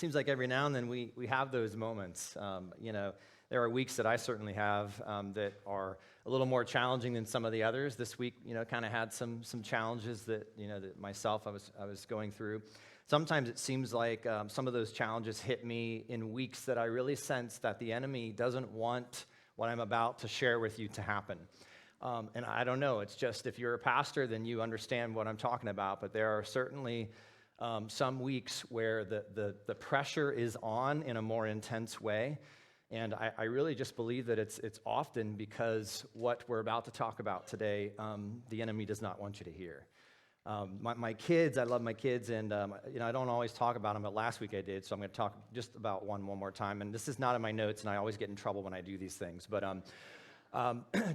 seems like every now and then we have those moments. There are weeks that I certainly have that are a little more challenging than some of the others. This week, kind of had some challenges that myself I was going through. Sometimes it seems like some of those challenges hit me in weeks that I really sense that the enemy doesn't want what I'm about to share with you to happen. And I don't know, it's just if you're a pastor, then you understand what I'm talking about. But there are certainly some weeks where the pressure is on in a more intense way. And I really just believe that it's often because what we're about to talk about today, the enemy does not want you to hear. My kids, I love my kids, and I don't always talk about them, but last week I did, so I'm going to talk just about one more time. And this is not in my notes, and I always get in trouble when I do these things. But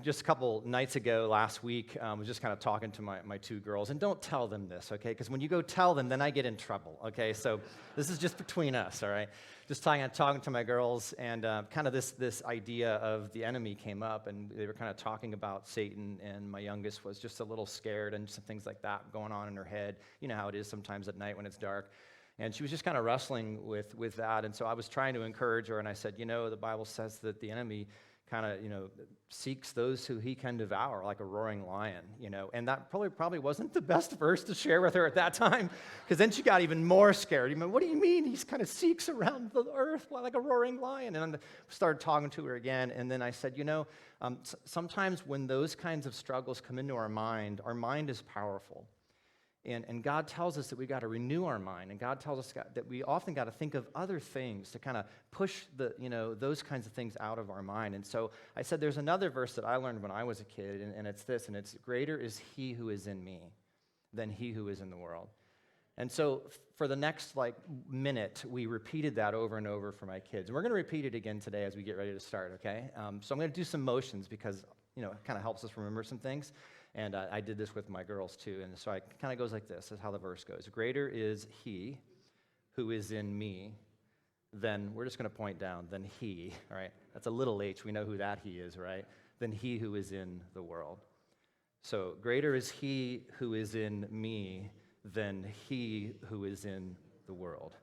just a couple nights ago, last week, I was just kind of talking to my two girls, and don't tell them this, okay? Because when you go tell them, then I get in trouble, okay? So this is just between us, all right? Just talking to my girls, and kind of this idea of the enemy came up, and they were kind of talking about Satan, and my youngest was just a little scared, and some things like that going on in her head. You know how it is sometimes at night when it's dark. And she was just kind of wrestling with that, and so I was trying to encourage her, and I said, the Bible says that the enemy kind of, seeks those who he can devour like a roaring lion, and that probably wasn't the best verse to share with her at that time, because then she got even more scared. What do you mean he's kind of seeks around the earth like a roaring lion? And I started talking to her again, and then I said, sometimes when those kinds of struggles come into our mind is powerful. And God tells us that we got to renew our mind, and God tells us that we often got to think of other things to kind of push those kinds of things out of our mind. And so I said, there's another verse that I learned when I was a kid, and it's this, and it's greater is he who is in me than he who is in the world. And so for the next minute, we repeated that over and over for my kids. And we're going to repeat it again today as we get ready to start, okay? So I'm going to do some motions because, it kind of helps us remember some things. And I did this with my girls too. And so it kind of goes like this. This is how the verse goes. Greater is he who is in me than, we're just going to point down, than he, all right? That's a little h. We know who that he is, right? Than he who is in the world. So greater is he who is in me than he who is in the world.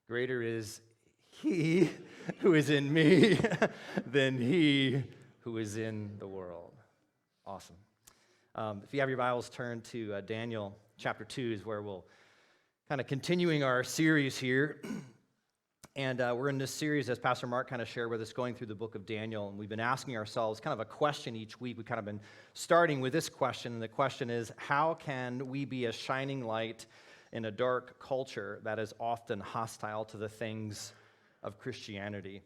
Greater is he who is in me than he who is in the world. Awesome. If you have your Bibles, turn to Daniel chapter 2 is where we'll kind of continuing our series here. And we're in this series, as Pastor Mark kind of shared with us, going through the book of Daniel. And we've been asking ourselves kind of a question each week. We've kind of been starting with this question. And the question is, how can we be a shining light in a dark culture that is often hostile to the things of Christianity?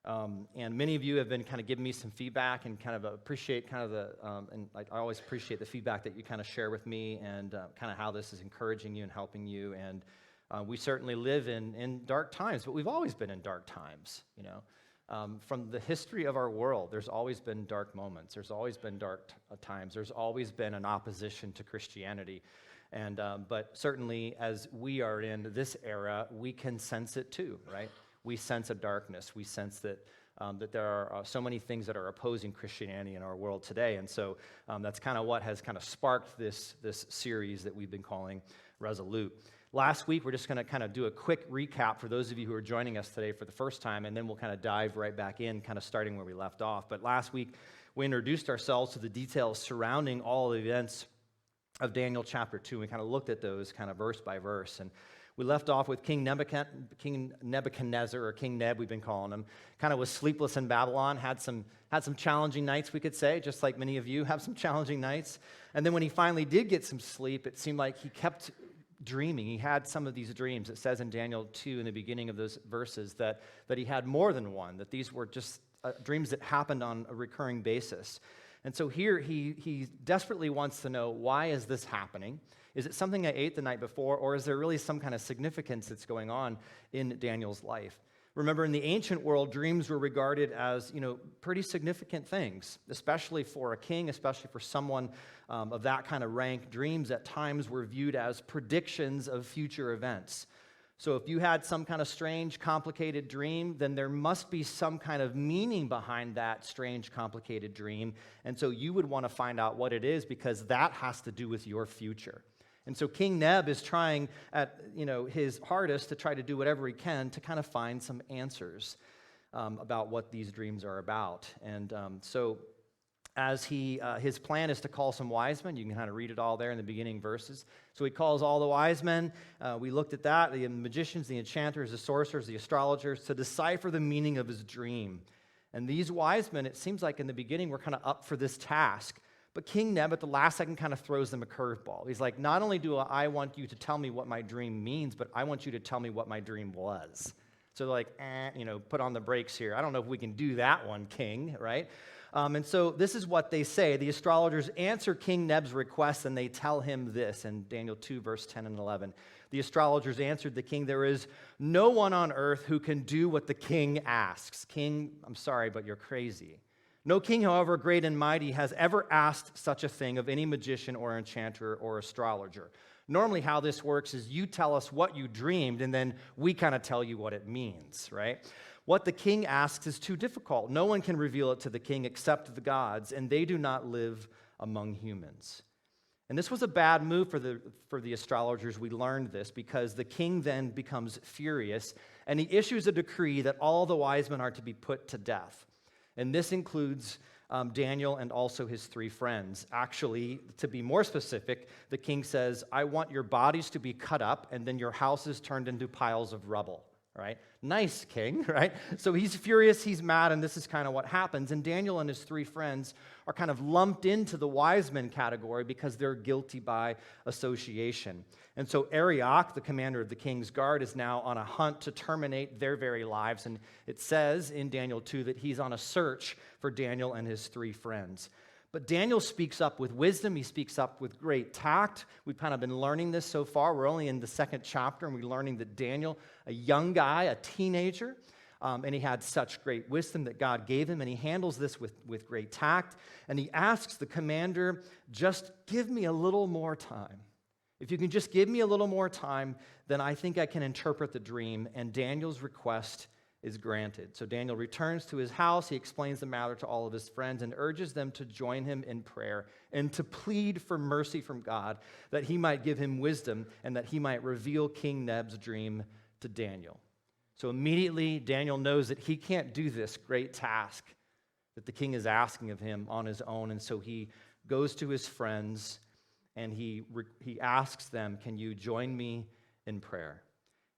And many of you have been kind of giving me some feedback and kind of appreciate kind of and I always appreciate the feedback that you kind of share with me and kind of how this is encouraging you and helping you. And we certainly live in dark times, but we've always been in dark times, From the history of our world, there's always been dark moments. There's always been dark times. There's always been an opposition to Christianity. And but certainly as we are in this era, we can sense it too, right? We sense a darkness. We sense that there are so many things that are opposing Christianity in our world today. And so that's kind of what has kind of sparked this series that we've been calling Resolute. Last week, we're just going to kind of do a quick recap for those of you who are joining us today for the first time, and then we'll kind of dive right back in, kind of starting where we left off. But last week, we introduced ourselves to the details surrounding all the events of Daniel chapter 2. We kind of looked at those kind of verse by verse. And we left off with King Nebuchadnezzar, or King Neb, we've been calling him, kind of was sleepless in Babylon, had some challenging nights, we could say, just like many of you have some challenging nights. And then when he finally did get some sleep, it seemed like he kept dreaming. He had some of these dreams. It says in Daniel 2, in the beginning of those verses, that he had more than one, that these were just dreams that happened on a recurring basis. And so here he desperately wants to know, why is this happening? Is it something I ate the night before, or is there really some kind of significance that's going on in Daniel's life? Remember, in the ancient world, dreams were regarded as, pretty significant things, especially for a king, especially for someone of that kind of rank. Dreams at times were viewed as predictions of future events. So if you had some kind of strange, complicated dream, then there must be some kind of meaning behind that strange, complicated dream. And so you would want to find out what it is, because that has to do with your future. And so King Neb is trying at his hardest to try to do whatever he can to kind of find some answers about what these dreams are about. And so as his plan is to call some wise men. You can kind of read it all there in the beginning verses. So he calls all the wise men. We looked at that, the magicians, the enchanters, the sorcerers, the astrologers, to decipher the meaning of his dream. And these wise men, it seems like in the beginning, were kind of up for this task. But King Neb at the last second kind of throws them a curveball. He's like, not only do I want you to tell me what my dream means, but I want you to tell me what my dream was. So they're like, put on the brakes here. I don't know if we can do that one, king, right? And so this is what they say. The astrologers answer King Neb's request, and they tell him this in Daniel 2, verse 10 and 11. The astrologers answered the king, there is no one on earth who can do what the king asks. King, I'm sorry, but you're crazy. No king, however great and mighty, has ever asked such a thing of any magician or enchanter or astrologer. Normally how this works is you tell us what you dreamed, and then we kind of tell you what it means, right? What the king asks is too difficult. No one can reveal it to the king except the gods, and they do not live among humans. And this was a bad move for the astrologers. We learned this because the king then becomes furious, and he issues a decree that all the wise men are to be put to death. And this includes Daniel and also his three friends. Actually, to be more specific, the king says, I want your bodies to be cut up and then your houses turned into piles of rubble. Right? Nice, king, right? So he's furious, he's mad, and this is kind of what happens. And Daniel and his three friends are kind of lumped into the wise men category because they're guilty by association. And so Arioch, the commander of the king's guard, is now on a hunt to terminate their very lives. And it says in Daniel 2 that he's on a search for Daniel and his three friends. But Daniel speaks up with wisdom. He speaks up with great tact. We've kind of been learning this so far. We're only in the second chapter, and we're learning that Daniel, a young guy, a teenager, and he had such great wisdom that God gave him, and he handles this with great tact. And he asks the commander, just give me a little more time. If you can just give me a little more time, then I think I can interpret the dream. And Daniel's request is granted. So Daniel returns to his house. He explains the matter to all of his friends and urges them to join him in prayer and to plead for mercy from God that he might give him wisdom and that he might reveal King Neb's dream to Daniel. So immediately Daniel knows that he can't do this great task that the king is asking of him on his own. And so he goes to his friends and he asks them, can you join me in prayer?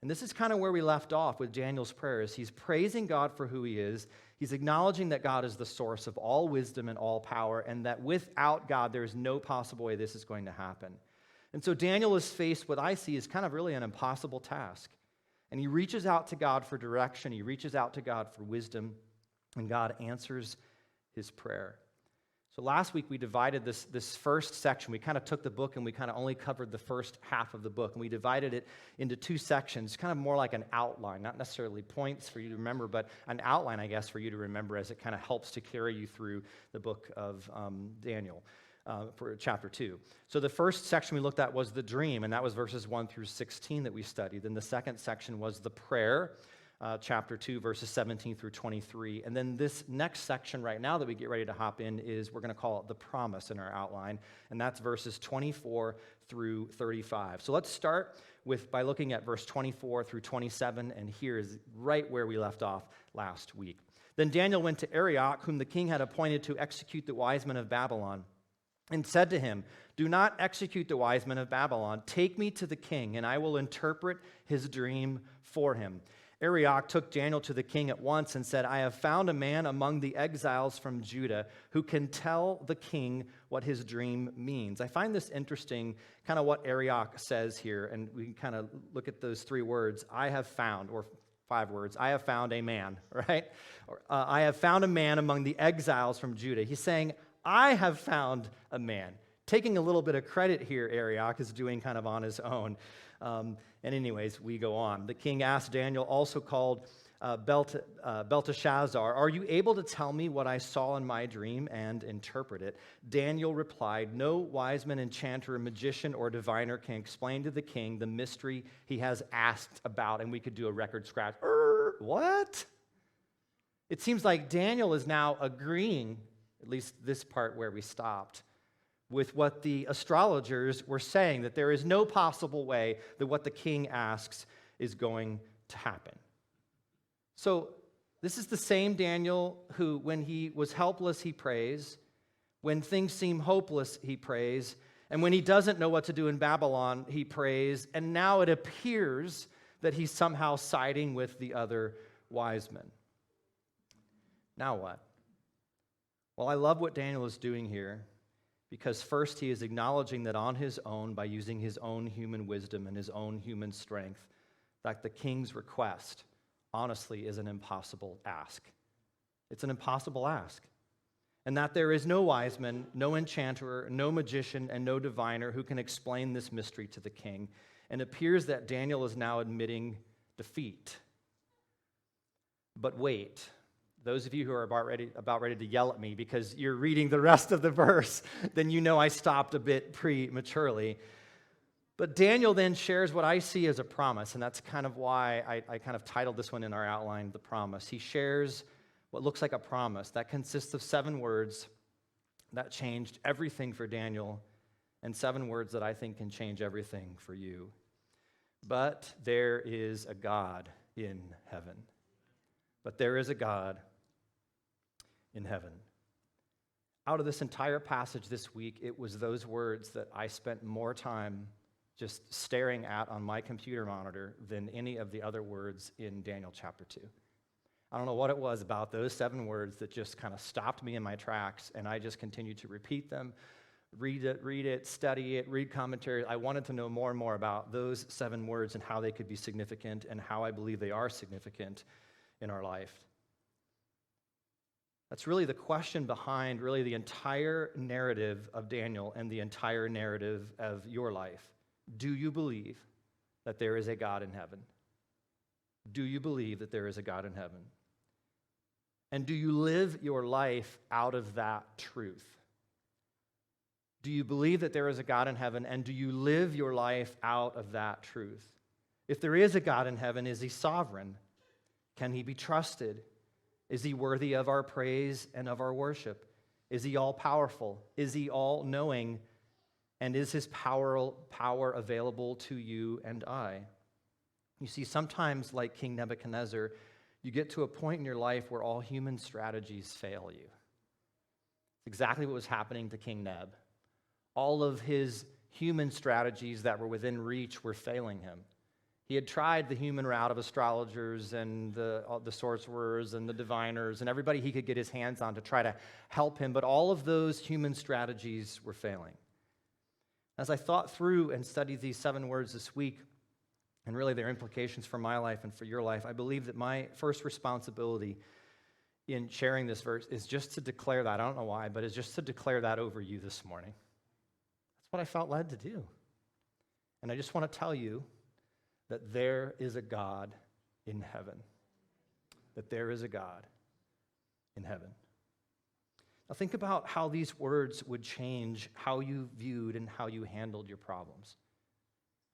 And this is kind of where we left off with Daniel's prayers. He's praising God for who he is. He's acknowledging that God is the source of all wisdom and all power, and that without God, there is no possible way this is going to happen. And so Daniel is faced, what I see is kind of really an impossible task. And he reaches out to God for direction. He reaches out to God for wisdom, and God answers his prayer. So last week we divided this first section. We kind of took the book and we kind of only covered the first half of the book. And we divided it into two sections, kind of more like an outline, not necessarily points for you to remember, but an outline, I guess, for you to remember as it kind of helps to carry you through the book of Daniel for chapter 2. So the first section we looked at was the dream, and that was verses 1 through 16 that we studied. Then the second section was the prayer, chapter 2, verses 17 through 23. And then this next section right now that we get ready to hop in is, we're going to call it the promise in our outline, and that's verses 24 through 35. So let's start by looking at verse 24 through 27, and here is right where we left off last week. Then Daniel went to Arioch, whom the king had appointed to execute the wise men of Babylon, and said to him, do not execute the wise men of Babylon. Take me to the king, and I will interpret his dream for him. Arioch took Daniel to the king at once and said, I have found a man among the exiles from Judah who can tell the king what his dream means. I find this interesting, kind of what Arioch says here, and we can kind of look at those three words, I have found, or 5 words, I have found a man, right? I have found a man among the exiles from Judah. He's saying, I have found a man. Taking a little bit of credit here, Arioch is doing kind of on his own. And anyways, we go on. The king asked Daniel, also called Belteshazzar, are you able to tell me what I saw in my dream and interpret it? Daniel replied, no wise man, enchanter, magician, or diviner can explain to the king the mystery he has asked about. And we could do a record scratch. What? It seems like Daniel is now agreeing, at least this part where we stopped, with what the astrologers were saying, that there is no possible way that what the king asks is going to happen. So this is the same Daniel who, when he was helpless, he prays. When things seem hopeless, he prays. And when he doesn't know what to do in Babylon, he prays. And now it appears that he's somehow siding with the other wise men. Now what? Well, I love what Daniel is doing here, because first he is acknowledging that on his own, by using his own human wisdom and his own human strength, that the king's request, honestly, is an impossible ask. It's an impossible ask. And that there is no wise man, no enchanter, no magician, and no diviner who can explain this mystery to the king. And it appears that Daniel is now admitting defeat. But wait, those of you who are about ready to yell at me because you're reading the rest of the verse, then you know I stopped a bit prematurely. But Daniel then shares what I see as a promise, and that's kind of why I kind of titled this one in our outline, The Promise. He shares what looks like a promise that consists of 7 words that changed everything for Daniel, and 7 words that I think can change everything for you. But there is a God in heaven. But there is a God in heaven. Out of this entire passage this week, it was those words that I spent more time just staring at on my computer monitor than any of the other words in Daniel chapter 2. I don't know what it was about those 7 words that just kind of stopped me in my tracks, and I just continued to repeat them, read it, study it, read commentaries. I wanted to know more and more about those 7 words and how they could be significant and how I believe they are significant in our life. That's really the question behind really the entire narrative of Daniel and the entire narrative of your life. Do you believe that there is a God in heaven? Do you believe that there is a God in heaven? And do you live your life out of that truth? Do you believe that there is a God in heaven, and do you live your life out of that truth? If there is a God in heaven, is he sovereign? Can he be trusted? Is he worthy of our praise and of our worship? Is he all-powerful? Is he all-knowing? And is his power available to you and I? You see, sometimes, like King Nebuchadnezzar, you get to a point in your life where all human strategies fail you. Exactly what was happening to King Neb. All of his human strategies that were within reach were failing him. He had tried the human route of astrologers and the sorcerers and the diviners and everybody he could get his hands on to try to help him, but all of those human strategies were failing. As I thought through and studied these 7 words this week, and really their implications for my life and for your life, I believe that my first responsibility in sharing this verse is just to declare that. I don't know why, but it's just to declare that over you this morning. That's what I felt led to do. And I just want to tell you that there is a God in heaven. That there is a God in heaven. Now think about how these words would change how you viewed and how you handled your problems.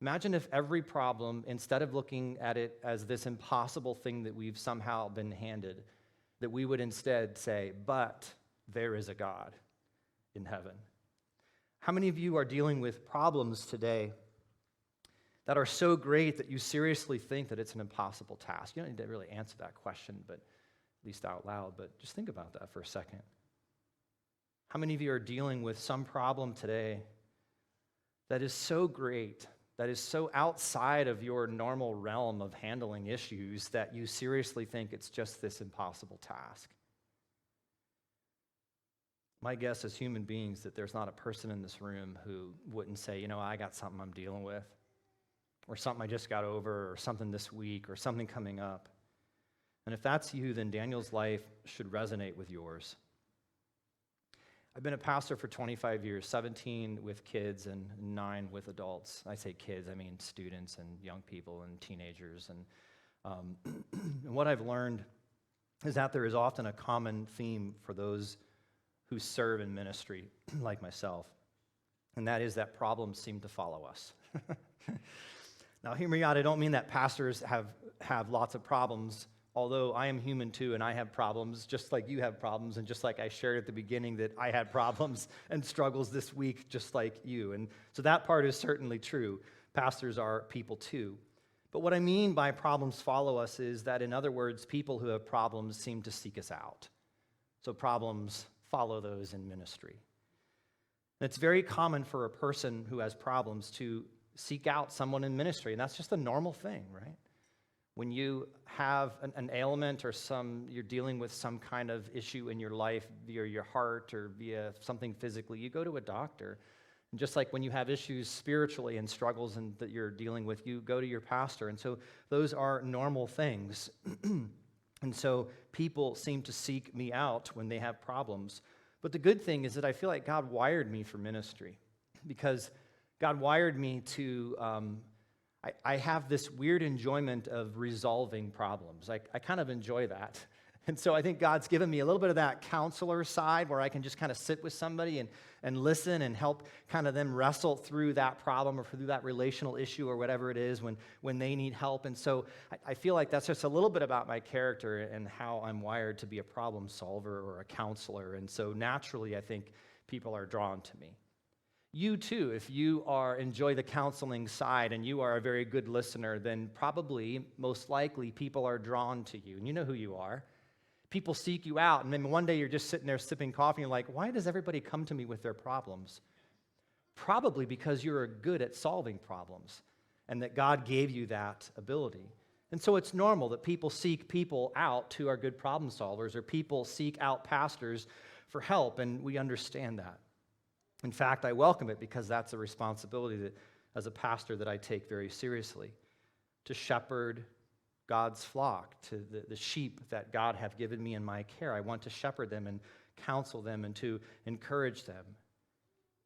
Imagine if every problem, instead of looking at it as this impossible thing that we've somehow been handed, that we would instead say, but there is a God in heaven. How many of you are dealing with problems today that are so great that you seriously think that it's an impossible task? You don't need to really answer that question, but at least out loud, but just think about that for a second. How many of you are dealing with some problem today that is so great, that is so outside of your normal realm of handling issues that you seriously think it's just this impossible task? My guess as human beings that there's not a person in this room who wouldn't say, I got something I'm dealing with, or something I just got over, or something this week, or something coming up. And if that's you, then Daniel's life should resonate with yours. I've been a pastor for 25 years, 17 with kids and 9 with adults. I say kids, I mean students and young people and teenagers. And what I've learned is that there is often a common theme for those who serve in ministry, like myself, and that is that problems seem to follow us. Now, hear me out. I don't mean that pastors have lots of problems although I am human too, and I have problems, just like you have problems, and just like I shared at the beginning that I had problems and struggles this week, just like you. And so that part is certainly true. Pastors are people too. But what I mean by problems follow us is that, in other words, people who have problems seem to seek us out. So problems follow those in ministry. And it's very common for a person who has problems to seek out someone in ministry, and that's just a normal thing, right? When you have an ailment or you're dealing with some kind of issue in your life via your heart or via something physically, you go to a doctor. And just like when you have issues spiritually and struggles that you're dealing with, you go to your pastor. And so those are normal things. And so people seem to seek me out when they have problems. But the good thing is that I feel like God wired me for ministry, because God wired me to, I have this weird enjoyment of resolving problems. I kind of enjoy that. And so I think God's given me a little bit of that counselor side where I can just kind of sit with somebody and listen and help kind of them wrestle through that problem or through that relational issue or whatever it is when they need help. And so I feel like that's just a little bit about my character and how I'm wired to be a problem solver or a counselor. And so naturally, I think people are drawn to me. You too, if you enjoy the counseling side and you are a very good listener, then probably, most likely, people are drawn to you. And you know who you are. People seek you out, and then one day you're just sitting there sipping coffee, and you're like, why does everybody come to me with their problems? Probably because you're good at solving problems, and that God gave you that ability. And so it's normal that people seek people out who are good problem solvers, or people seek out pastors for help, and we understand that. In fact, I welcome it because that's a responsibility that, as a pastor, that I take very seriously, to shepherd God's flock, to the sheep that God have given me in my care. I want to shepherd them and counsel them and to encourage them.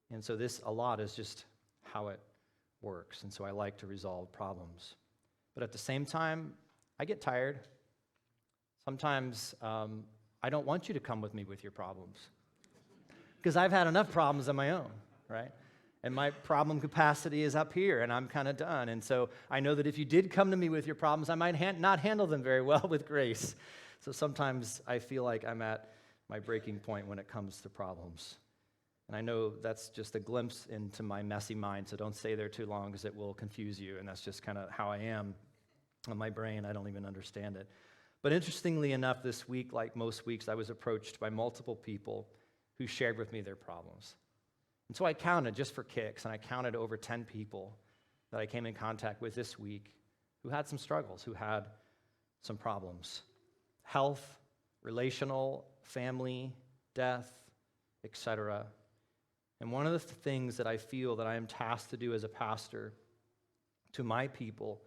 And so this a lot is just how it works. And so I like to resolve problems. But at the same time, I get tired. Sometimes I don't want you to come with me with your problems, because I've had enough problems of my own, right? And my problem capacity is up here, and I'm kind of done. And so I know that if you did come to me with your problems, I might not handle them very well with grace. So sometimes I feel like I'm at my breaking point when it comes to problems. And I know that's just a glimpse into my messy mind, so don't stay there too long because it will confuse you. And that's just kind of how I am on my brain. I don't even understand it. But interestingly enough, this week, like most weeks, I was approached by multiple people who shared with me their problems. And so I counted, just for kicks, and I counted over 10 people that I came in contact with this week who had some struggles, who had some problems. Health, relational, family, death, etc. And one of the things that I feel that I am tasked to do as a pastor to my people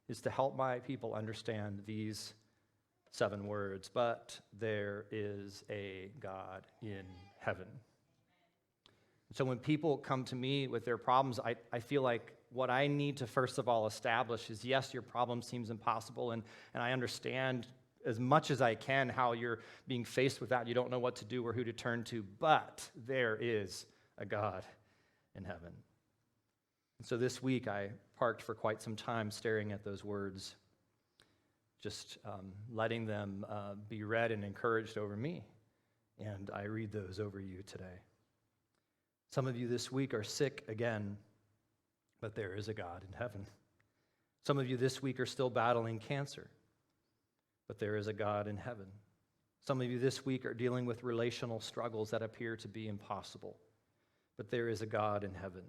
is to help my people understand these 7 words: but there is a God in heaven. So when people come to me with their problems, I feel like what I need to first of all establish is, yes, your problem seems impossible, and I understand as much as I can how you're being faced with that. You don't know what to do or who to turn to, but there is a God in heaven. And so this week I parked for quite some time staring at those words, just letting them be read and encouraged over me. And I read those over you today. Some of you this week are sick again, but there is a God in heaven. Some of you this week are still battling cancer, but there is a God in heaven. Some of you this week are dealing with relational struggles that appear to be impossible, but there is a God in heaven.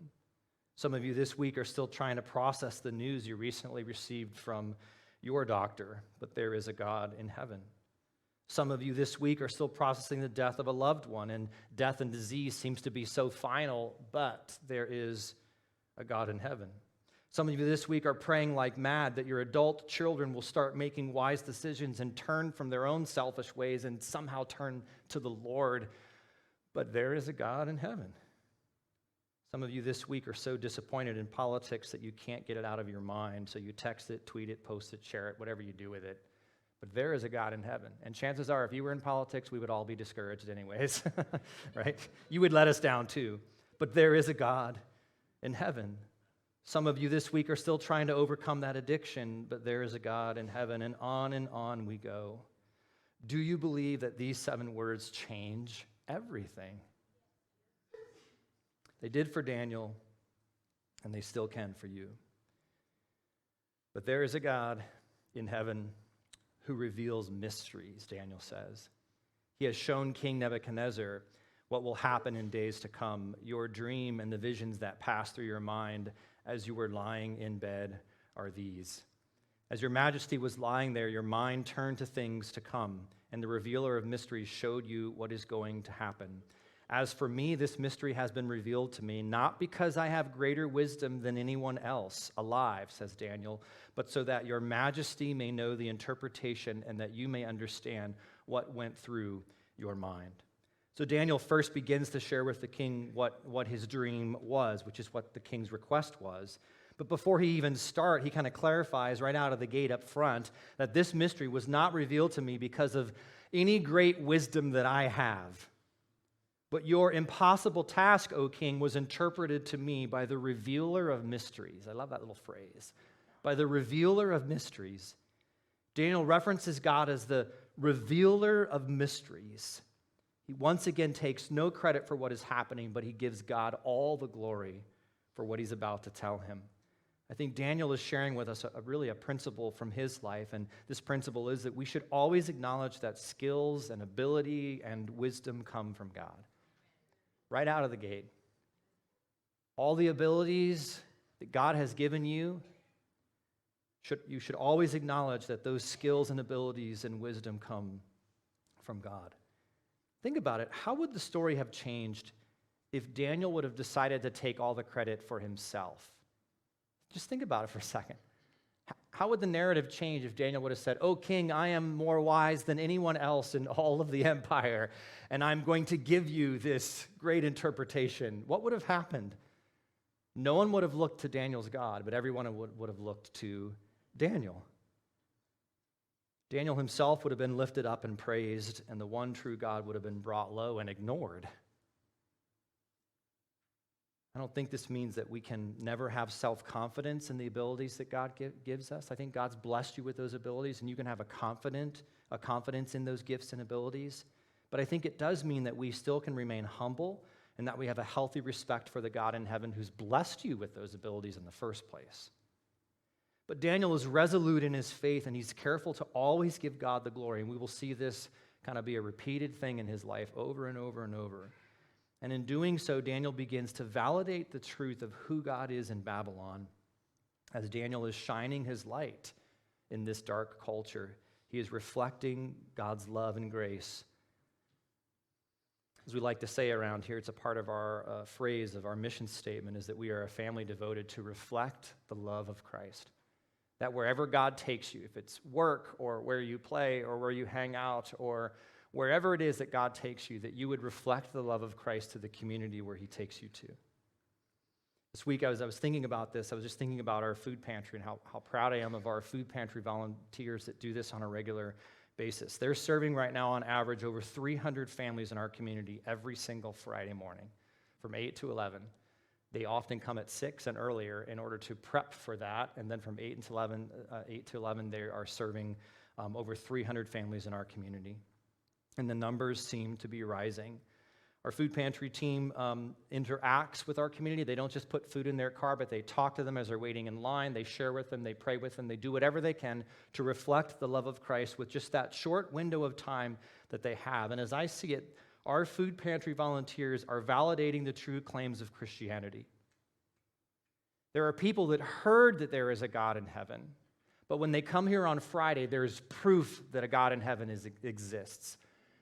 Some of you this week are still trying to process the news you recently received from your doctor, but there is a God in heaven. Some of you this week are still processing the death of a loved one, and death and disease seems to be so final, but there is a God in heaven. Some of you this week are praying like mad that your adult children will start making wise decisions and turn from their own selfish ways and somehow turn to the Lord, but there is a God in heaven. Some of you this week are so disappointed in politics that you can't get it out of your mind, so you text it, tweet it, post it, share it, whatever you do with it. But there is a God in heaven. And chances are, if you were in politics, we would all be discouraged anyways, right? You would let us down too. But there is a God in heaven. Some of you this week are still trying to overcome that addiction, but there is a God in heaven, and on we go. Do you believe that these 7 words change everything? They did for Daniel, and they still can for you. But there is a God in heaven who reveals mysteries, Daniel says. He has shown King Nebuchadnezzar what will happen in days to come. Your dream and the visions that pass through your mind as you were lying in bed are these. As your majesty was lying there, your mind turned to things to come, and the revealer of mysteries showed you what is going to happen. As for me, this mystery has been revealed to me, not because I have greater wisdom than anyone else alive, says Daniel, but so that your majesty may know the interpretation and that you may understand what went through your mind. So Daniel first begins to share with the king what his dream was, which is what the king's request was. But before he even starts, he kind of clarifies right out of the gate up front that this mystery was not revealed to me because of any great wisdom that I have. But your impossible task, O king, was interpreted to me by the revealer of mysteries. I love that little phrase. By the revealer of mysteries. Daniel references God as the revealer of mysteries. He once again takes no credit for what is happening, but he gives God all the glory for what he's about to tell him. I think Daniel is sharing with us really a principle from his life, and this principle is that we should always acknowledge that skills and ability and wisdom come from God. Right out of the gate. All the abilities that God has given you, you should always acknowledge that those skills and abilities and wisdom come from God. Think about it. How would the story have changed if Daniel would have decided to take all the credit for himself? Just think about it for a second. How would the narrative change if Daniel would have said, "Oh, king, I am more wise than anyone else in all of the empire, and I'm going to give you this great interpretation"? What would have happened? No one would have looked to Daniel's God, but everyone would have looked to Daniel. Daniel himself would have been lifted up and praised, and the one true God would have been brought low and ignored. I don't think this means that we can never have self-confidence in the abilities that God gives us. I think God's blessed you with those abilities, and you can have a confidence in those gifts and abilities. But I think it does mean that we still can remain humble and that we have a healthy respect for the God in heaven who's blessed you with those abilities in the first place. But Daniel is resolute in his faith, and he's careful to always give God the glory. And we will see this kind of be a repeated thing in his life over and over and over. And in doing so, Daniel begins to validate the truth of who God is in Babylon. As Daniel is shining his light in this dark culture, he is reflecting God's love and grace. As we like to say around here, it's a part of our phrase of our mission statement, is that we are a family devoted to reflect the love of Christ. That wherever God takes you, if it's work or where you play or where you hang out or wherever it is that God takes you, that you would reflect the love of Christ to the community where he takes you to. This week, as I was thinking about this, I was just thinking about our food pantry and how proud I am of our food pantry volunteers that do this on a regular basis. They're serving right now on average over 300 families in our community every single Friday morning from 8 to 11. They often come at 6 and earlier in order to prep for that, and then from 8 to 11, they are serving over 300 families in our community. And the numbers seem to be rising. Our food pantry team interacts with our community. They don't just put food in their car, but they talk to them as they're waiting in line. They share with them. They pray with them. They do whatever they can to reflect the love of Christ with just that short window of time that they have. And as I see it, our food pantry volunteers are validating the true claims of Christianity. There are people that heard that there is a God in heaven, but when they come here on Friday, there's proof that a God in heaven exists.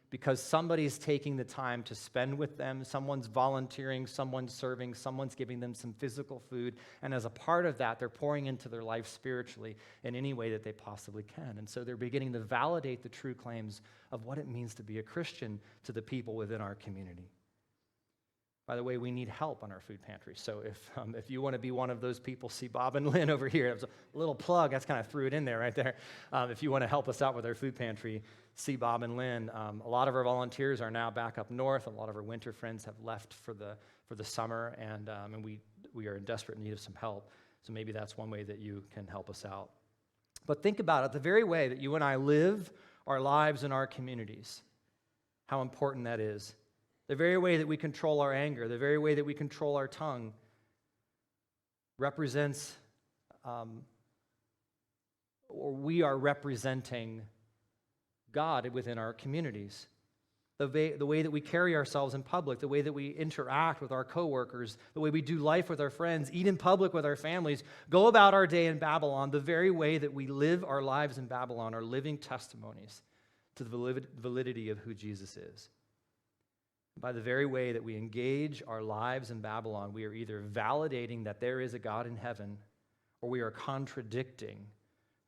Because somebody's taking the time to spend with them, someone's volunteering, someone's serving, someone's giving them some physical food, and as a part of that, they're pouring into their life spiritually in any way that they possibly can. And so they're beginning to validate the true claims of what it means to be a Christian to the people within our community. By the way, we need help on our food pantry. So if you want to be one of those people, see Bob and Lynn over here. It was a little plug. That's kind of threw it in there right there. If you want to help us out with our food pantry, see Bob and Lynn. A lot of our volunteers are now back up north. A lot of our winter friends have left for the summer, and we are in desperate need of some help. So maybe that's one way that you can help us out. But think about it, the very way that you and I live our lives in our communities, how important that is. The very way that we control our anger, the very way that we control our tongue represents, or we are representing God within our communities. The way that we carry ourselves in public, the way that we interact with our coworkers, the way we do life with our friends, eat in public with our families, go about our day in Babylon, the very way that we live our lives in Babylon are living testimonies to the validity of who Jesus is. By the very way that we engage our lives in Babylon, we are either validating that there is a God in heaven, or we are contradicting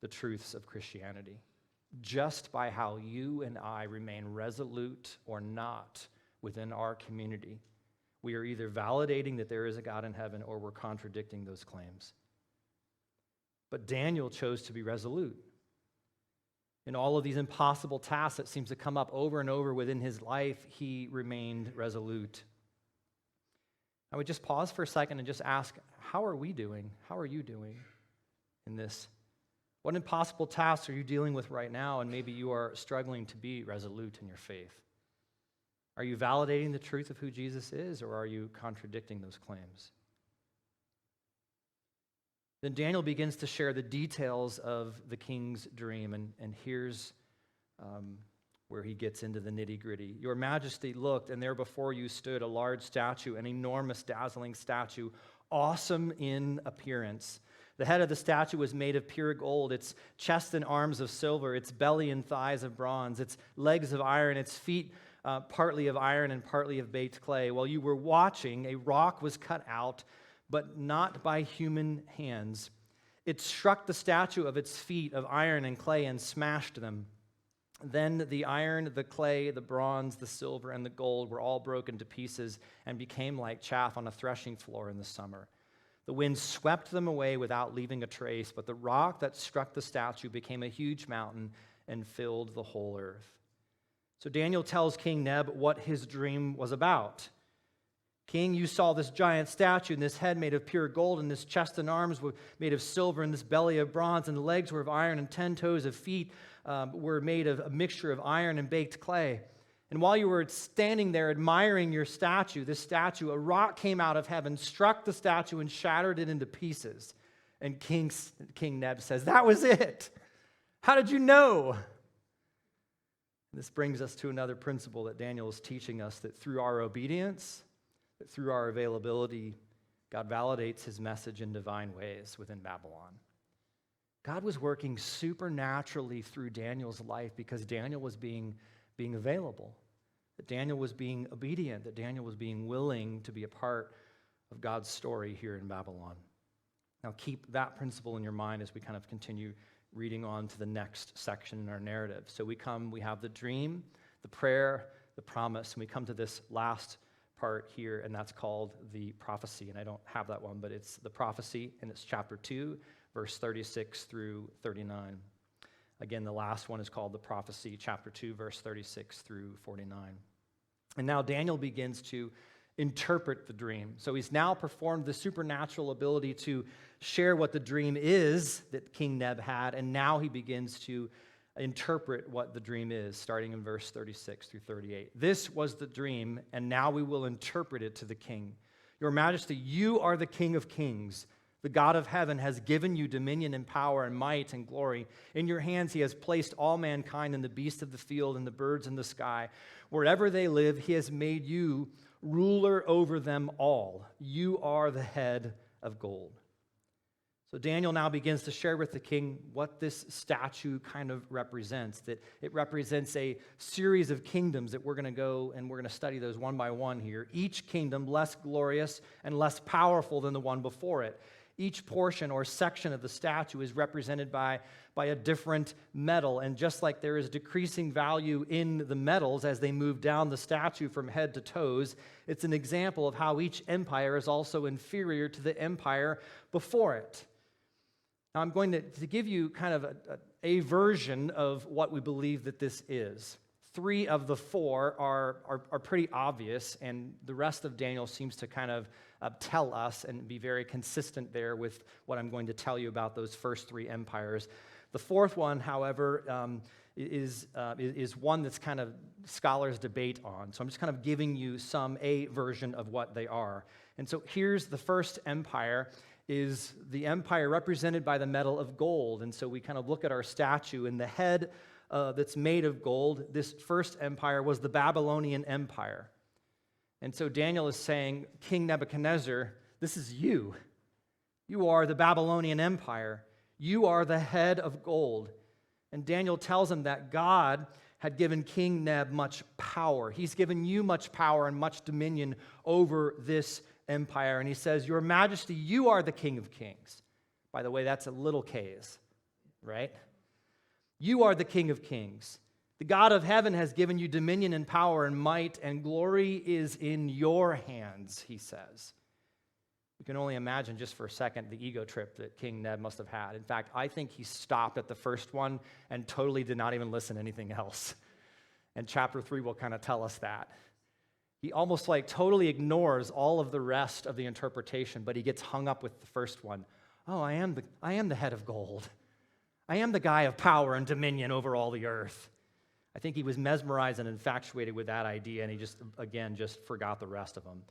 the truths of Christianity, just by how you and I remain resolute or not within our community. We are either validating that there is a God in heaven, or we're contradicting those claims. But Daniel chose to be resolute. In all of these impossible tasks that seems to come up over and over within his life, he remained resolute. I would just pause for a second and just ask, how are we doing? How are you doing in this? What impossible tasks are you dealing with right now, and maybe you are struggling to be resolute in your faith? Are you validating the truth of who Jesus is, or are you contradicting those claims? Then Daniel begins to share the details of the king's dream, and here's where he gets into the nitty-gritty. Your majesty looked, and there before you stood a large statue, an enormous, dazzling statue, awesome in appearance. The head of the statue was made of pure gold, its chest and arms of silver, its belly and thighs of bronze, its legs of iron, its feet partly of iron and partly of baked clay. While you were watching, a rock was cut out, but not by human hands. It struck the statue of its feet of iron and clay and smashed them. Then the iron, the clay, the bronze, the silver, and the gold were all broken to pieces and became like chaff on a threshing floor in the summer. The wind swept them away without leaving a trace, but the rock that struck the statue became a huge mountain and filled the whole earth. So Daniel tells King Neb what his dream was about. King, you saw this giant statue, and this head made of pure gold, and this chest and arms were made of silver, and this belly of bronze, and the legs were of iron, and 10 toes of feet were made of a mixture of iron and baked clay. And while you were standing there admiring your statue, this statue, a rock came out of heaven, struck the statue, and shattered it into pieces. And King Neb says, that was it. How did you know? This brings us to another principle that Daniel is teaching us, that through our obedience, that through our availability, God validates his message in divine ways within Babylon. God was working supernaturally through Daniel's life because Daniel was being available, that Daniel was being obedient, that Daniel was being willing to be a part of God's story here in Babylon. Now keep that principle in your mind as we kind of continue reading on to the next section in our narrative. So we have the dream, the prayer, the promise, and we come to this last part here, and that's called the prophecy. And I don't have that one, but it's the prophecy, and it's chapter 2, verse 36 through 39. Again, the last one is called the prophecy, chapter 2, verse 36 through 49. And now Daniel begins to interpret the dream. So he's now performed the supernatural ability to share what the dream is that King Neb had, and now he begins to interpret what the dream is, starting in verse 36 through 38. This was the dream, and now we will interpret it to the king. Your Majesty, you are the King of kings. The God of heaven has given you dominion and power and might and glory. In your hands he has placed all mankind and the beasts of the field and the birds in the sky. Wherever they live, he has made you ruler over them all. You are the head of gold. So Daniel now begins to share with the king what this statue kind of represents, that it represents a series of kingdoms that we're going to go and we're going to study those one by one here. Each kingdom less glorious and less powerful than the one before it. Each portion or section of the statue is represented by a different metal, and just like there is decreasing value in the metals as they move down the statue from head to toes, it's an example of how each empire is also inferior to the empire before it. Now, I'm going to give you kind of a version of what we believe that this is 3 of the 4 are pretty obvious, and the rest of Daniel seems to kind of tell us and be very consistent there with what I'm going to tell you about those first 3 empires. The 4th one, however, is one that's kind of scholars debate on. So I'm just kind of giving you a version of what they are. And so here's the first empire, is the empire represented by the metal of gold. And so we kind of look at our statue, and the head that's made of gold, this first empire was the Babylonian Empire. And so Daniel is saying, King Nebuchadnezzar, this is you. You are the Babylonian Empire. You are the head of gold. And Daniel tells him that God had given King Neb much power. He's given you much power and much dominion over this empire. And he says, Your Majesty, you are the King of Kings. By the way, that's a little k's, right? You are the King of Kings. The God of heaven has given you dominion and power and might, and glory is in your hands, he says. You can only imagine just for a second the ego trip that King Neb must have had. In fact, I think he stopped at the first one and totally did not even listen to anything else. And chapter 3 will kind of tell us that. He almost totally ignores all of the rest of the interpretation, but he gets hung up with the first one. Oh, I am the head of gold. I am the guy of power and dominion over all the earth. I think he was mesmerized and infatuated with that idea, and he just forgot the rest of them.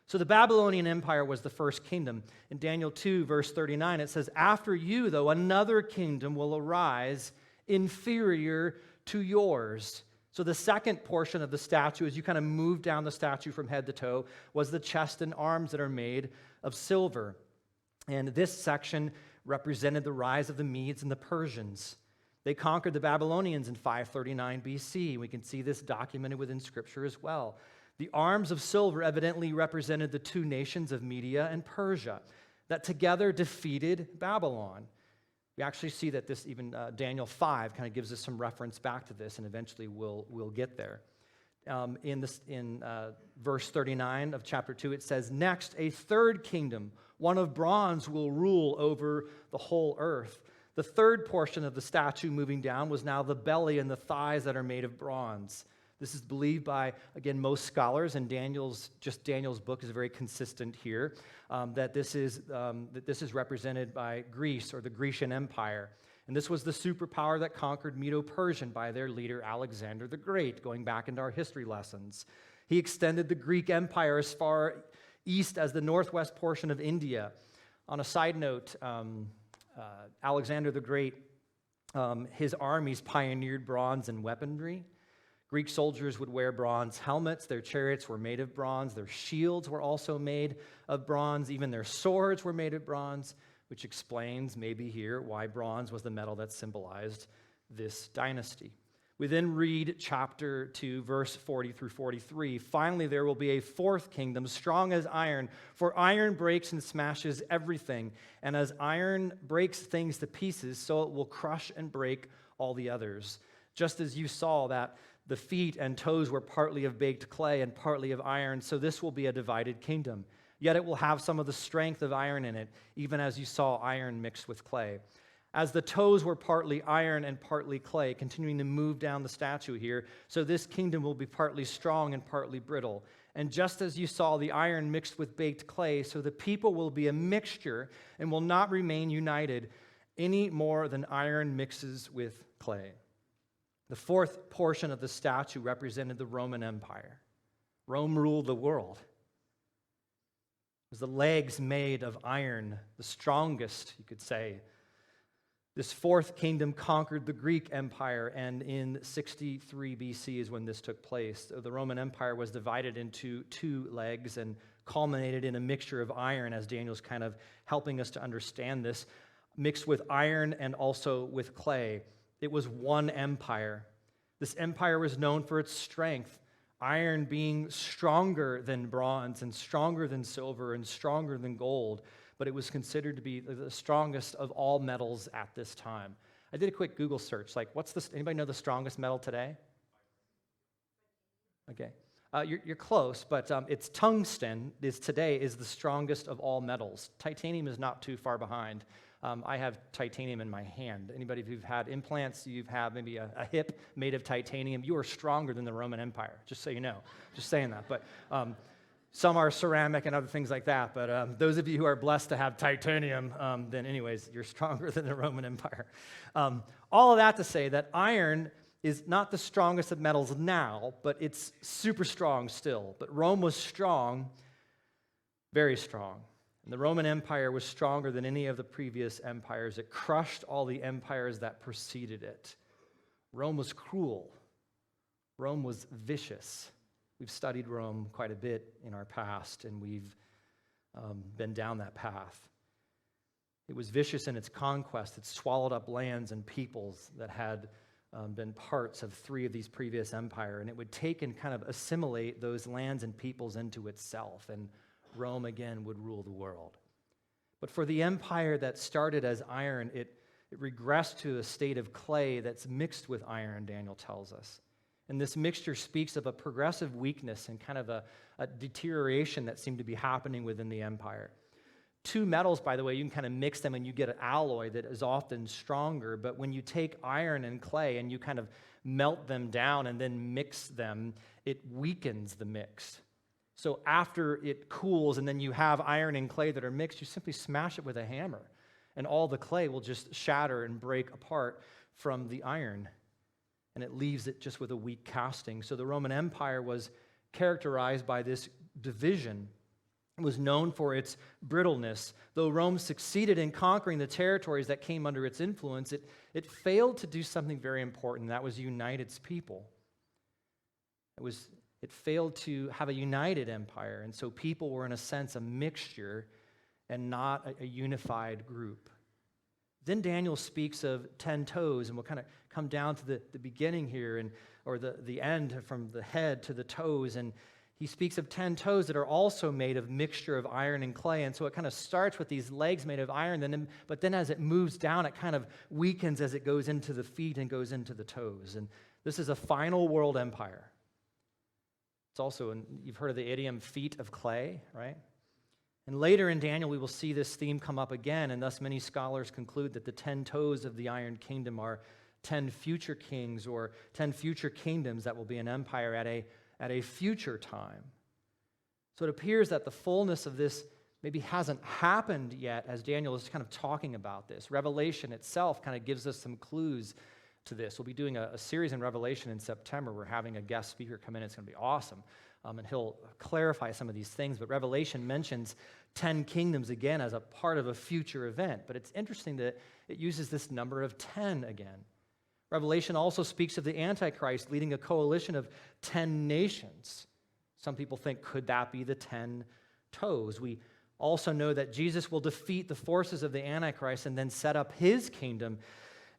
So the Babylonian Empire was the first kingdom. In Daniel 2, verse 39, it says, After you, though, another kingdom will arise inferior to yours. So the second portion of the statue, as you kind of move down the statue from head to toe, was the chest and arms that are made of silver. And this section represented the rise of the Medes and the Persians. They conquered the Babylonians in 539 BC. We can see this documented within Scripture as well. The arms of silver evidently represented the 2 nations of Media and Persia that together defeated Babylon. We actually see that this, even Daniel 5 kind of gives us some reference back to this, and eventually we'll get there. In verse 39 of chapter 2, it says, Next, a third kingdom, one of bronze, will rule over the whole earth. The third portion of the statue moving down was now the belly and the thighs that are made of bronze. This is believed by, again, most scholars, and Daniel's book is very consistent here, that this is represented by Greece or the Grecian Empire. And this was the superpower that conquered Medo-Persian by their leader Alexander the Great, going back into our history lessons. He extended the Greek Empire as far east as the northwest portion of India. On a side note, Alexander the Great, his armies pioneered bronze and weaponry. Greek soldiers would wear bronze helmets. Their chariots were made of bronze. Their shields were also made of bronze. Even their swords were made of bronze, which explains maybe here why bronze was the metal that symbolized this dynasty. We then read chapter 2, verse 40 through 43. Finally, there will be a fourth kingdom, strong as iron, for iron breaks and smashes everything. And as iron breaks things to pieces, so it will crush and break all the others. Just as you saw that the feet and toes were partly of baked clay and partly of iron, so this will be a divided kingdom. Yet it will have some of the strength of iron in it, even as you saw iron mixed with clay. As the toes were partly iron and partly clay, continuing to move down the statue here, so this kingdom will be partly strong and partly brittle. And just as you saw the iron mixed with baked clay, so the people will be a mixture and will not remain united any more than iron mixes with clay. The fourth portion of the statue represented the Roman Empire. Rome ruled the world. It was the legs made of iron, the strongest, you could say. This fourth kingdom conquered the Greek Empire, and in 63 BC is when this took place. The Roman Empire was divided into 2 legs and culminated in a mixture of iron, as Daniel's kind of helping us to understand this, mixed with iron and also with clay. It was one empire. This empire was known for its strength, iron being stronger than bronze and stronger than silver and stronger than gold, but it was considered to be the strongest of all metals at this time. I did a quick Google search, anybody know the strongest metal today? Okay. You're close, but it's tungsten today is the strongest of all metals. Titanium is not too far behind. I have titanium in my hand. Anybody who've had implants, you've had maybe a hip made of titanium, you are stronger than the Roman Empire, just so you know. Just saying that. But some are ceramic and other things like that. But those of you who are blessed to have titanium, then anyways, you're stronger than the Roman Empire. All of that to say that iron is not the strongest of metals now, but it's super strong still. But Rome was strong, very strong. And the Roman Empire was stronger than any of the previous empires. It crushed all the empires that preceded it. Rome was cruel. Rome was vicious. We've studied Rome quite a bit in our past, and we've been down that path. It was vicious in its conquest. It swallowed up lands and peoples that had been parts of 3 of these previous empires, and it would take and kind of assimilate those lands and peoples into itself, and Rome again would rule the world. But for the empire that started as iron, it regressed to a state of clay that's mixed with iron, Daniel tells us. And this mixture speaks of a progressive weakness and kind of a deterioration that seemed to be happening within the empire. 2 metals, by the way, you can kind of mix them and you get an alloy that is often stronger, but when you take iron and clay and you kind of melt them down and then mix them, it weakens the mix. So after it cools and then you have iron and clay that are mixed, you simply smash it with a hammer, and all the clay will just shatter and break apart from the iron, and it leaves it just with a weak casting. So the Roman Empire was characterized by this division. It was known for its brittleness. Though Rome succeeded in conquering the territories that came under its influence, it failed to do something very important, and that was unite its people. It failed to have a united empire, and so people were, in a sense, a mixture and not a unified group. Then Daniel speaks of 10 toes, and we'll kind of come down to the beginning here, or the end from the head to the toes, and he speaks of 10 toes that are also made of mixture of iron and clay, and so it kind of starts with these legs made of iron, but then as it moves down, it kind of weakens as it goes into the feet and goes into the toes, and this is a final world empire. It's also, you've heard of the idiom, feet of clay, right? And later in Daniel, we will see this theme come up again, and thus many scholars conclude that the 10 toes of the Iron Kingdom are 10 future kings or 10 future kingdoms that will be an empire at a future time. So it appears that the fullness of this maybe hasn't happened yet, as Daniel is kind of talking about this. Revelation itself kind of gives us some clues to this. We'll be doing a series in Revelation in September. We're having a guest speaker come in. It's going to be awesome. And he'll clarify some of these things. But Revelation mentions 10 kingdoms again as a part of a future event. But it's interesting that it uses this number of 10 again. Revelation also speaks of the Antichrist leading a coalition of 10 nations. Some people think, could that be the 10 toes? We also know that Jesus will defeat the forces of the Antichrist and then set up his kingdom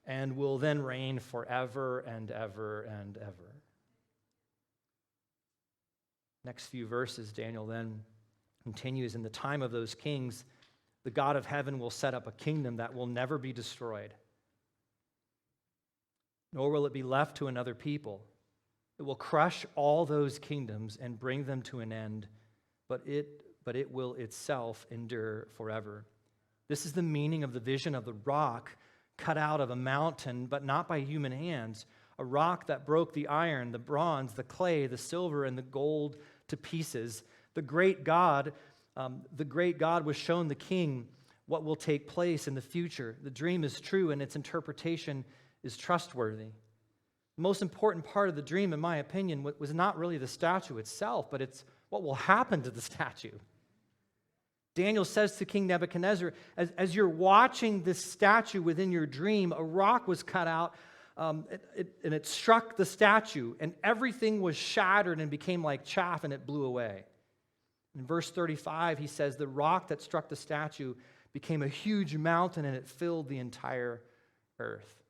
and will then reign forever and ever and ever. Next few verses, Daniel then continues, in the time of those kings, the God of heaven will set up a kingdom that will never be destroyed, nor will it be left to another people. It will crush all those kingdoms and bring them to an end, but it will itself endure forever. This is the meaning of the vision of the rock cut out of a mountain, but not by human hands, a rock that broke the iron, the bronze, the clay, the silver, and the gold to pieces. The great God was shown the king what will take place in the future. The dream is true, and its interpretation is trustworthy. The most important part of the dream, in my opinion, was not really the statue itself, but it's what will happen to the statue. Daniel says to King Nebuchadnezzar, as you're watching this statue within your dream, a rock was cut out, and it struck the statue, and everything was shattered and became like chaff, and it blew away. In verse 35, he says, the rock that struck the statue became a huge mountain, and it filled the entire earth.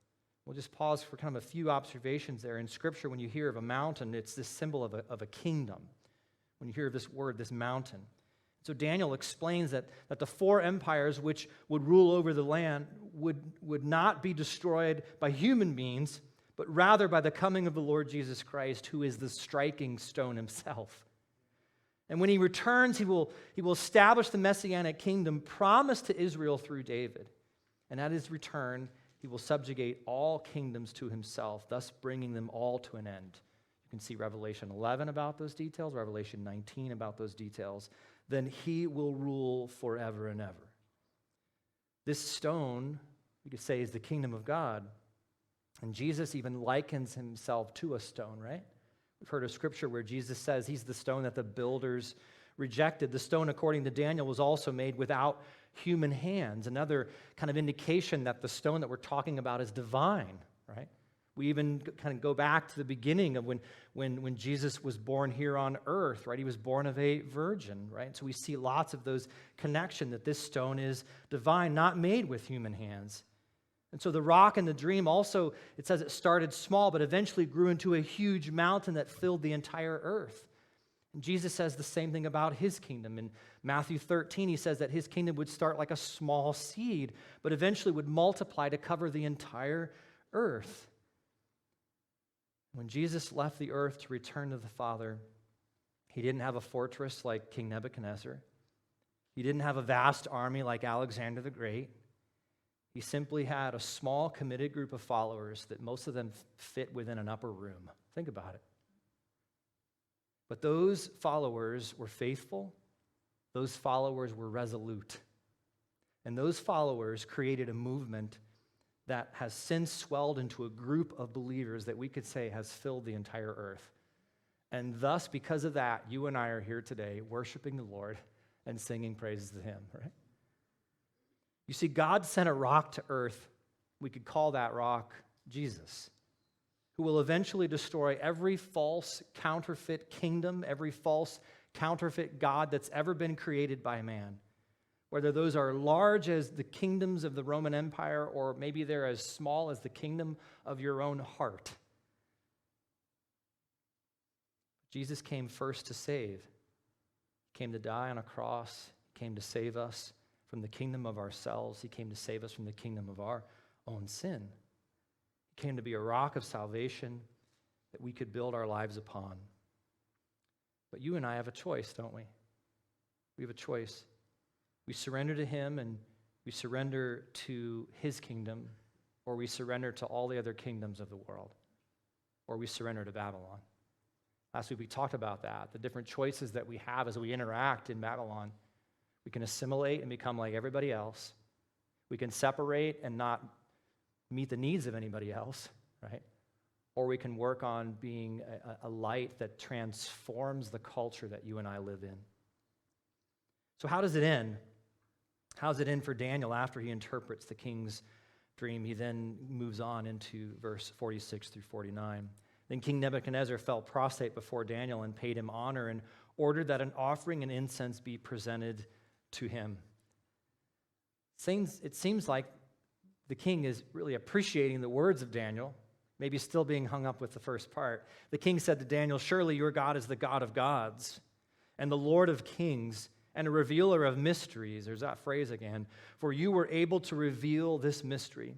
We'll just pause for kind of a few observations there. In Scripture, when you hear of a mountain, it's this symbol of a kingdom. When you hear of this word, this mountain. So Daniel explains that the 4 empires which would rule over the land would not be destroyed by human means, but rather by the coming of the Lord Jesus Christ, who is the striking stone himself. And when he returns, he will establish the Messianic kingdom promised to Israel through David. And at his return, he will subjugate all kingdoms to himself, thus bringing them all to an end. You can see Revelation 11 about those details, Revelation 19 about those details. Then he will rule forever and ever. This stone, you could say, is the kingdom of God. And Jesus even likens himself to a stone, right? We've heard of scripture where Jesus says he's the stone that the builders rejected. The stone, according to Daniel, was also made without human hands. Another kind of indication that the stone that we're talking about is divine, right? We even kind of go back to the beginning of when Jesus was born here on earth, right? He was born of a virgin, right? So we see lots of those connection that this stone is divine, not made with human hands. And so the rock in the dream also, it says it started small, but eventually grew into a huge mountain that filled the entire earth. And Jesus says the same thing about his kingdom. In Matthew 13, he says that his kingdom would start like a small seed, but eventually would multiply to cover the entire earth. When Jesus left the earth to return to the Father, he didn't have a fortress like King Nebuchadnezzar. He didn't have a vast army like Alexander the Great. He simply had a small, committed group of followers that most of them fit within an upper room. Think about it. But those followers were faithful. Those followers were resolute. And those followers created a movement that has since swelled into a group of believers that we could say has filled the entire earth. And thus, because of that, you and I are here today worshiping the Lord and singing praises to him, right? You see, God sent a rock to earth. We could call that rock Jesus, who will eventually destroy every false counterfeit kingdom, every false counterfeit God that's ever been created by man. Whether those are large as the kingdoms of the Roman Empire or maybe they're as small as the kingdom of your own heart. Jesus came first to save. He came to die on a cross. He came to save us from the kingdom of ourselves. He came to save us from the kingdom of our own sin. He came to be a rock of salvation that we could build our lives upon. But you and I have a choice, don't we? We have a choice. We surrender to him and we surrender to his kingdom, or we surrender to all the other kingdoms of the world, or we surrender to Babylon. Last week we talked about that, the different choices that we have as we interact in Babylon. We can assimilate and become like everybody else. We can separate and not meet the needs of anybody else, right? Or we can work on being a light that transforms the culture that you and I live in. So how does it end? How does it end for Daniel after he interprets the king's dream? He then moves on into verse 46 through 49. Then King Nebuchadnezzar fell prostrate before Daniel and paid him honor and ordered that an offering and incense be presented to him. It seems like the king is really appreciating the words of Daniel, maybe still being hung up with the first part. The king said to Daniel, "Surely your God is the God of gods and the Lord of kings, and a revealer of mysteries." There's that phrase again. "For you were able to reveal this mystery."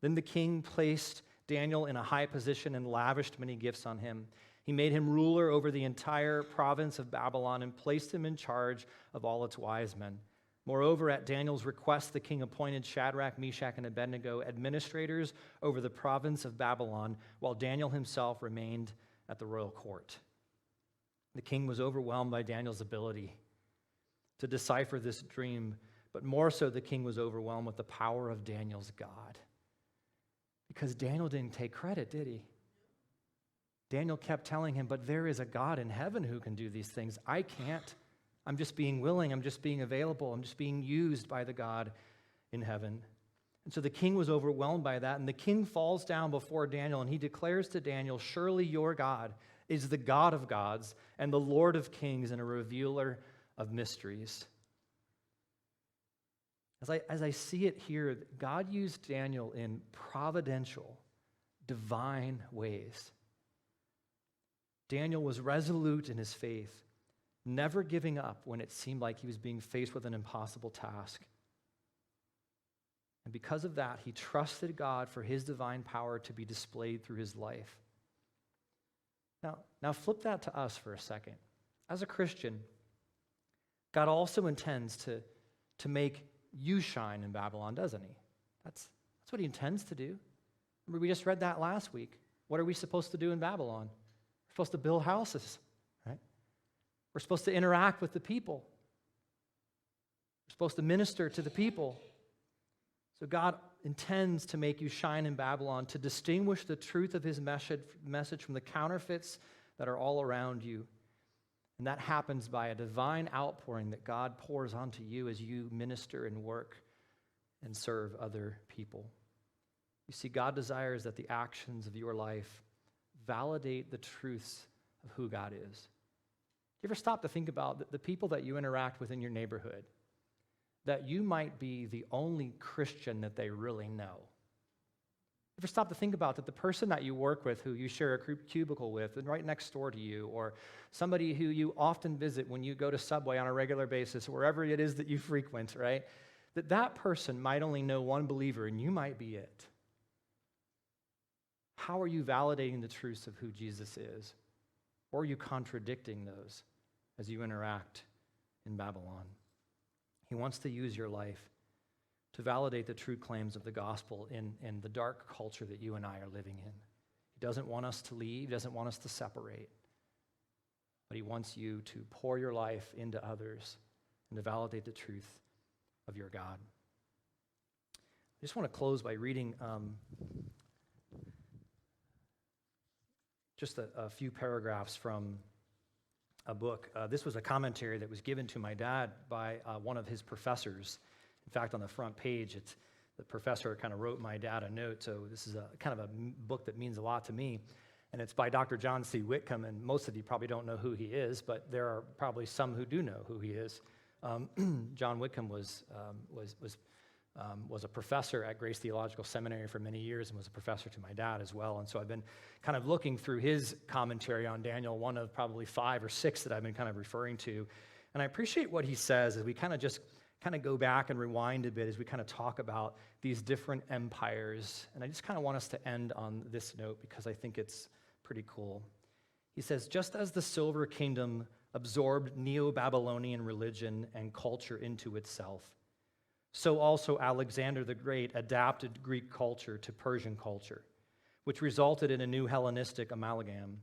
Then the king placed Daniel in a high position and lavished many gifts on him. He made him ruler over the entire province of Babylon and placed him in charge of all its wise men. Moreover, at Daniel's request, the king appointed Shadrach, Meshach, and Abednego administrators over the province of Babylon, while Daniel himself remained at the royal court. The king was overwhelmed by Daniel's ability to decipher this dream, but more so the king was overwhelmed with the power of Daniel's God. Because Daniel didn't take credit, did he? Daniel kept telling him, "But there is a God in heaven who can do these things. I can't. I'm just being willing. I'm just being available. I'm just being used by the God in heaven." And so the king was overwhelmed by that, and the king falls down before Daniel, and he declares to Daniel, "Surely your God is the God of gods and the Lord of kings and a revealer of mysteries." As I see it here, God used Daniel in providential, divine ways. Daniel was resolute in his faith, never giving up when it seemed like he was being faced with an impossible task. And because of that, he trusted God for his divine power to be displayed through his life. Now flip that to us for a second. As a Christian, God also intends to make you shine in Babylon, doesn't he? That's what he intends to do. Remember, we just read that last week. What are we supposed to do in Babylon? We're supposed to build houses, right? We're supposed to interact with the people. We're supposed to minister to the people. So God intends to make you shine in Babylon, to distinguish the truth of his message from the counterfeits that are all around you. And that happens by a divine outpouring that God pours onto you as you minister and work and serve other people. You see, God desires that the actions of your life validate the truths of who God is. Do you ever stop to think about the people that you interact with in your neighborhood, that you might be the only Christian that they really know? Ever stop to think about that the person that you work with, who you share a cubicle with, and right next door to you, or somebody who you often visit when you go to Subway on a regular basis, wherever it is that you frequent, right? That person might only know one believer, and you might be it. How are you validating the truths of who Jesus is? Or are you contradicting those as you interact in Babylon? He wants to use your life to validate the true claims of the gospel in the dark culture that you and I are living in. He doesn't want us to leave, he doesn't want us to separate, but he wants you to pour your life into others and to validate the truth of your God. I just want to close by reading just a few paragraphs from a book. This was a commentary that was given to my dad by one of his professors. In fact, on the front page, the professor kind of wrote my dad a note, so this is a kind of a book that means a lot to me, and it's by Dr. John C. Whitcomb, and most of you probably don't know who he is, but there are probably some who do know who he is. John Whitcomb was a professor at Grace Theological Seminary for many years and was a professor to my dad as well. And so I've been kind of looking through his commentary on Daniel, one of probably 5 or 6 that I've been kind of referring to. And I appreciate what he says as we kind of just go back and rewind a bit as we kind of talk about these different empires. And I just kind of want us to end on this note because I think it's pretty cool. He says, just as the Silver Kingdom absorbed Neo-Babylonian religion and culture into itself, so also Alexander the Great adapted Greek culture to Persian culture, which resulted in a new Hellenistic amalgam.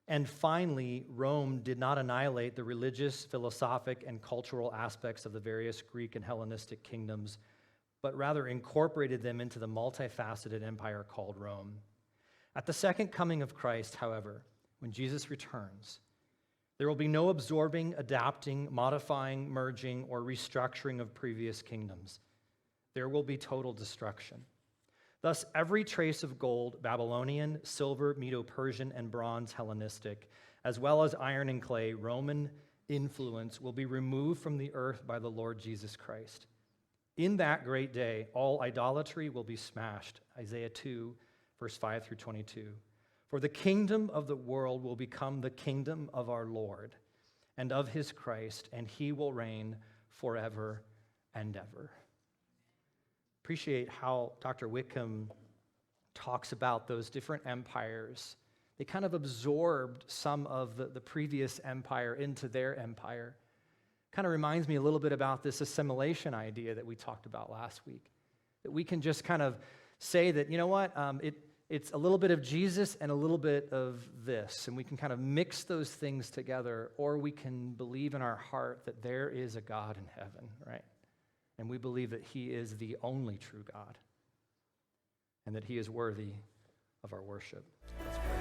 And finally, Rome did not annihilate the religious, philosophic, and cultural aspects of the various Greek and Hellenistic kingdoms, but rather incorporated them into the multifaceted empire called Rome. At the second coming of Christ, however, when Jesus returns, there will be no absorbing, adapting, modifying, merging, or restructuring of previous kingdoms. There will be total destruction. Thus, every trace of gold, Babylonian, silver, Medo-Persian, and bronze Hellenistic, as well as iron and clay, Roman influence will be removed from the earth by the Lord Jesus Christ. In that great day, all idolatry will be smashed. Isaiah 2, verse 5 through 22. For the kingdom of the world will become the kingdom of our Lord and of his Christ, and he will reign forever and ever. Appreciate how Dr. Whitcomb talks about those different empires. They kind of absorbed some of the previous empire into their empire. Kind of reminds me a little bit about this assimilation idea that we talked about last week. That we can just kind of say that, you know what, it's a little bit of Jesus and a little bit of this, and we can kind of mix those things together, or we can believe in our heart that there is a God in heaven, right? And we believe that he is the only true God, and that he is worthy of our worship. Let's pray.